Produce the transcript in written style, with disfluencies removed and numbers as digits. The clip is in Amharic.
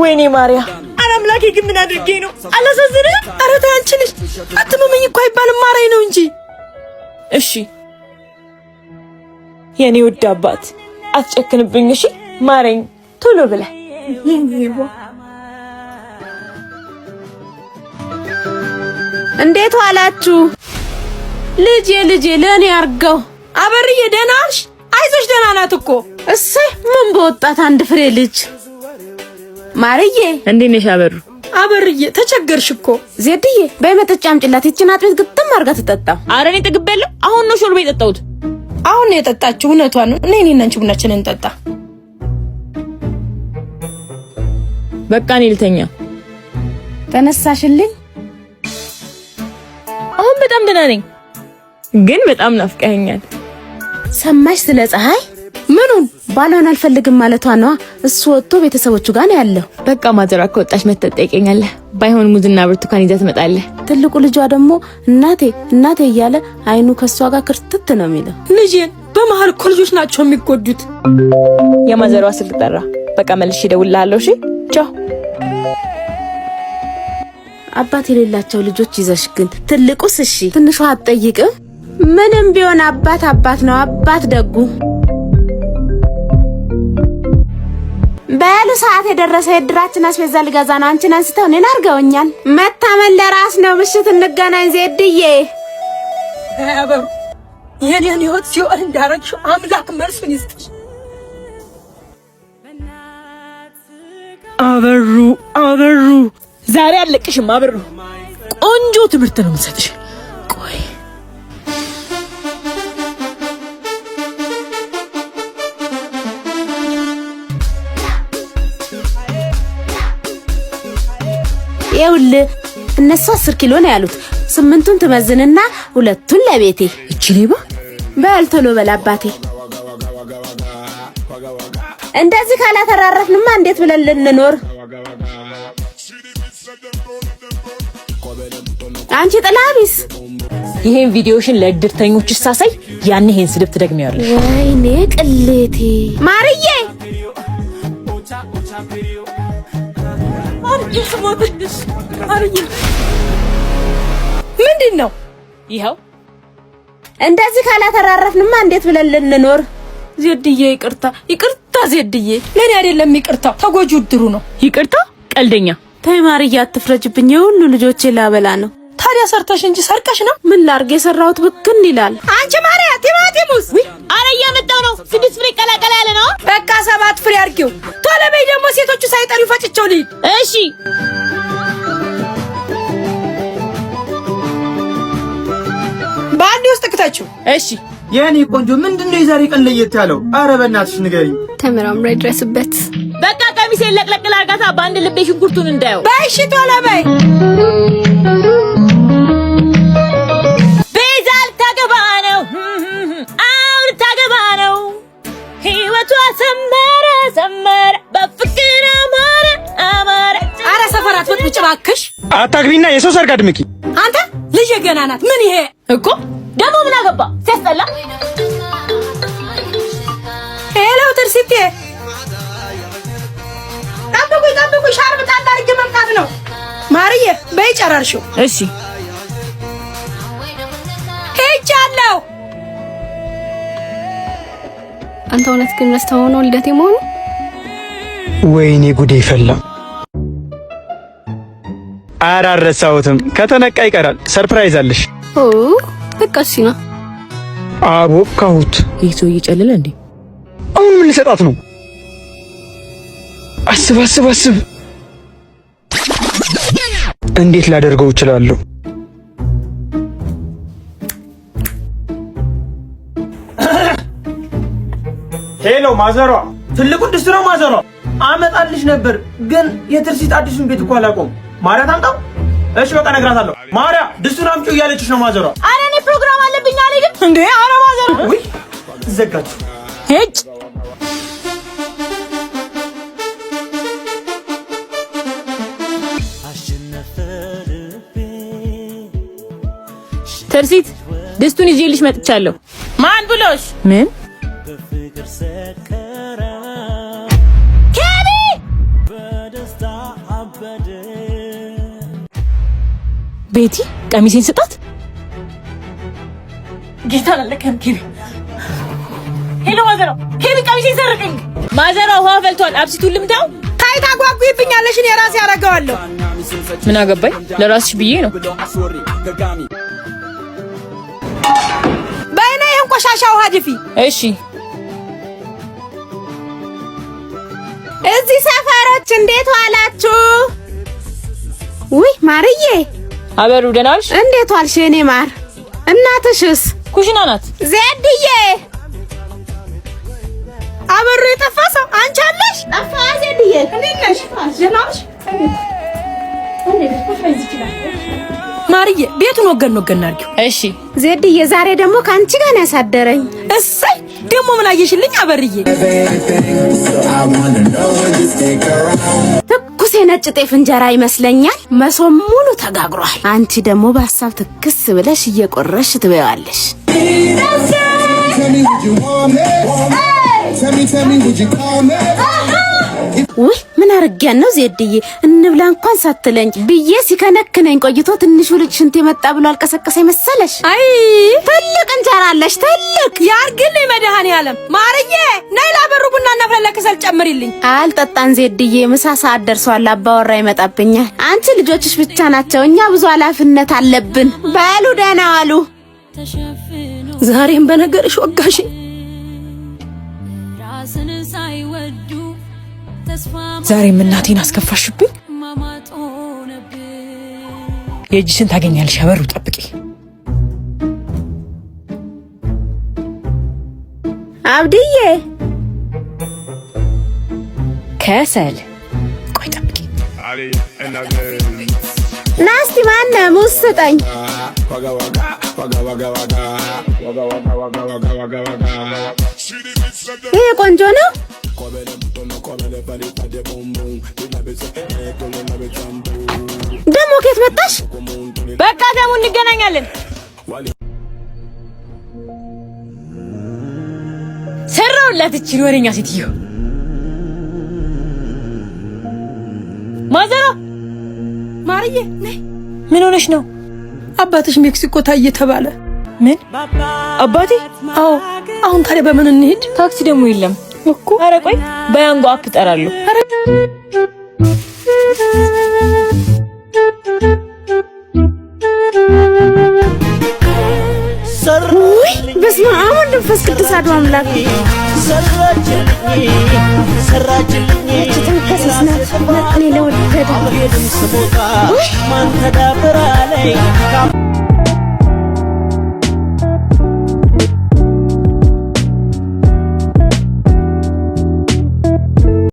ወይኔ ማርያ አላምላኬ ግን ምን አድርጌ ነው? አላሳዝንም? ኧረ ተይ አንቺ ልጅ አትመመኝ እኮ አይባልም ማራይ ነው እንጂ። እሺ የኔ ውድ አባት አትጨክንብኝ እሺ፣ ማረኝ ቶሎ ብለህ። እንዴት ዋላችሁ? ልጄ ለኔ አርገው። አበርዬ ደህና ነሽ? አይዞሽ ደህና ናት እኮ። እሰይ ምን በወጣት አንድ ፍሬ ልጅ። ማርዬ እንዴት ነሽ? አበርዬ ተቸገርሽ እኮ። ዜድዬ በመጠጫ አምጪላት፣ ይችን አጥቤት ግጥም አርጋ ትጠጣ። ኧረ እኔ ጠግቤያለሁ። አሁን ነው ሾርባ የጠጣሁት። አሁን ነው የጠጣችው። እውነቷን ነው። እኔ አንቺ ቡናችንን እንጠጣ። በቃ እኔ ልተኛ። ተነሳሽልኝ? አሁን በጣም ደህና ነኝ፣ ግን በጣም ናፍቀኸኛል። ሰማሽ ስለ ፀሐይ? ምኑን ባሏን አልፈልግም ማለቷ ነው። እሱ ወጥቶ ቤተሰቦቹ ጋር ነው ያለው። በቃ ማዘሯ ከወጣች መተት ጠይቀኛለህ። ባይሆን ሙዝና ብርቱካን ይዘህ ትመጣለህ። ትልቁ ልጇ ደግሞ እናቴ እያለ አይኑ ከሷ ጋር ክርትት ነው የሚለው። ልጄን በመሃል እኮ ልጆች ናቸው የሚጎዱት። የማዘሯ ስልክ ጠራ። በቃ መልሼ እደውልልሃለሁ። እሺ ቻው። አባት የሌላቸው ልጆች ይዘሽ ግን ትልቁስ እሺ ትንሿ አትጠይቅም? ምንም ቢሆን አባት ነው። አባት ደጉ። በሉ ሰዓት የደረሰ የድራችን አስቤዛ ልገዛ ነው። አንቺን አንስተው እኔን አርገውኛል። መታመን ለራስ ነው። ምሽት እንገናኝ ዜድዬ። አበሩ የኔን ህይወት ሲኦል እንዳረግሽው አምላክ መልሱን ይስጥሽ። አበሩ ዛሬ አለቅሽም። አበሩ ቆንጆ ትምህርት ነው የምሰጥሽ። ቆይ ይኸውልህ እነሱ 10 ኪሎ ነው ያሉት። 8ቱን ትመዝንና 2ቱን ለቤቴ። እቺ ሌባ በል ቶሎ በል አባቴ። እንደዚህ ካላተራረፍንማ እንዴት ብለን ልንኖር? አንቺ ጥላቢስ ይሄን ቪዲዮሽን ለእድርተኞች ሳሳይ ያን ይሄን ስድብ ትደግሚያለሽ። ወይኔ ቅሌቴ። ማርዬ ምንድን ነው ይኸው? እንደዚህ ካላተራረፍንማ እንዴት ብለን ልንኖር? ዜድዬ ይቅርታ ዜድዬ። ለኔ አይደለም ይቅርታ፣ ተጎጂው ድሩ ነው። ይቅርታ ቀልደኛ። ተይ ማርዬ አትፍረጅብኝ። የሁሉ ልጆቼ ላበላ ነው። ታዲያ ሰርተሽ እንጂ ሰርቀሽ ነው? ምን ላርግ? የሰራሁት ብክን ይላል። አንቺ ማርያ ቲማቲሙስ አረ እያመጣው ነው። 6 ፍሬ ቀላቀላ ያለ ነው። በቃ 7 ፍሬ አርጊው። ቶሎ በይ ደግሞ ሴቶቹ ሳይጠሩ ፈጭቸው ልሂድ። እሺ ባንዲ ውስጥ ክተችው። እሺ የኔ ቆንጆ ምንድነው የዛሬ ቀን ለየት ያለው? አረ በእናትሽ ንገሪኝ። ተመራምራ ይድረስበት። በቃ ቀሚሴን ለቅለቅ ላርጋታ ባንድ ልቤ ሽንኩርቱን እንዳየው። በእሺ ቶሎ በይ። ቤዛል ታገባ ነው። አሁን ታገባ ነው። ህይወቷ ሰመረ በፍቅር አማረ። አረ ሰፈራት ወጥብጭ እባክሽ። አታግቢና የሰው ሰርግ አድምቂ። አንተ ልጅ ገና ናት። ምን ይሄ እኮ ደግሞ ምን አገባ ሲያስጠላ። ሄሎ ትርሲቴ ጠብቁ ሻርብ ጣል አድርጌ መምጣት ነው። ማርዬ በይ ጨራርሽው። እሺ ሄጃለሁ። አንተ እውነት ግን ረስተኸው ነው ልደቴ መሆኑ? ወይኔ ጉዴ ፈላ። አራረሳውትም ከተነቃ ይቀራል። ሰርፕራይዝ አለሽ። በቃ እሺ ነው። አቦካሁት። ይህ ሰው እየጨለለ እንዴ? አሁን ምን ልሰጣት ነው? አስብ። እንዴት ላደርገው እችላለሁ? ሄሎ ማዘሯ፣ ትልቁ ድስት ነው ማዘሯ። አመጣልሽ ነበር ግን የትርሲት አዲሱን ቤት እኮ አላውቀውም። ማርያ ታምጣው። እሺ በቃ እነግራታለሁ። ማርያ ድስቱን አምጪው እያለችሽ ነው ማዘሯ። አረ እኔ ፕሮግራም አለብኝ አልሄድም እንዴ? አረ ማዘሯ ወይ ዘጋች። ሄጭ ትርሲት ድስቱን ይዤልሽ መጥቻለሁ። ማን ብሎሽ? ምን ኬቢ ቤቲ ቀሚሴን ስጣት። ጌታ ለለከም ኬቢ ሄሎ ማዘሮ ኬቢ ቀሚሴን ሰርቀኝ። ማዘሮ ውሃ ፈልቷል። አብሲቱን ልምታው። ታይታ ጓጉይብኛለሽ። እኔ ራሴ አደርገዋለሁ። ምን አገባኝ? ለራስሽ ብዬ ነው። በእኔ ይሄን ቆሻሻ ውሃ ድፊ። እሺ እዚህ ሰፈሮች እንዴት ዋላችሁ? ውይ ማርዬ አበሩ ደህና ዋልሽ? እንዴት ዋልሽ የኔ ማር? እናትሽስ ኩሽና ናት። ዜድዬ አበሩ የጠፋ ሰው አንቺ አለሽ? ጠፋ ዜድዬ እንዴት ነሽ? ደህና ዋልሽ? ማርዬ ቤቱን ወገን አድርጊው። እሺ ዜድዬ ዛሬ ደግሞ ካንቺ ጋር ነው ያሳደረኝ። እሰይ ደግሞ ምን አየሽልኝ አበርዬ? ትኩስ የነጭ ጤፍ እንጀራ ይመስለኛል። መሶብ ሙሉ ተጋግሯል። አንቺ ደግሞ በሀሳብ ትክስ ብለሽ እየቆረሽ ትበያለሽ። ውይ ምን አርጊያን ነው ዜድዬ? እንብላ እንኳን ሳትለኝ ብዬ ሲከነክነኝ ቆይቶ ትንሹ ልጅ ሽንት የመጣ ብሎ አልቀሰቀሰ መሰለሽ? አይ ትልቅ እንጀራ አለሽ ትልቅ። ያርግልኝ መድኃኔዓለም። ማርዬ ነይ ላበሩ ቡና እናፍላ፣ ከሰል ጨምሪልኝ። አልጠጣን ዜድዬ፣ ምሳ ሰዓት ደርሷል። አባወራ ይመጣብኛል። አንቺ ልጆችሽ ብቻ ናቸው፣ እኛ ብዙ ኃላፊነት አለብን። በሉ ደህና ዋሉ። ዛሬም በነገርሽ ወጋሽ። ዛሬም እናቴን አስከፋሽብኝ። የእጅሽን ታገኛለሽ። አበሩ ጠብቂ። አብድዬ ከሰል ቆይ ጠብቂ። ናስቲ ማነ ሙዝ ስጠኝ። ይሄ ቆንጆ ነው። ደሞ ከየት መጣሽ? በቃ ደሞ እንገናኛለን። ሰራውላት እቺን ወሬኛ ሴትዮ። ማዘሮ ማርዬ ነይ። ምን ሆነሽ ነው? አባትሽ ሜክሲኮ ታየ ተባለ። ምን አባቴ? አዎ። አሁን ታዲያ በምን እንሄድ? ታክሲ ደግሞ የለም እኮ። ኧረ ቆይ በያንጎ አፕ እጠራለሁ። ኧረ ውይ በስመ አብ ወወልድ ወመንፈስ ቅዱስ አሐዱ አምላክ። ሰራችልኝ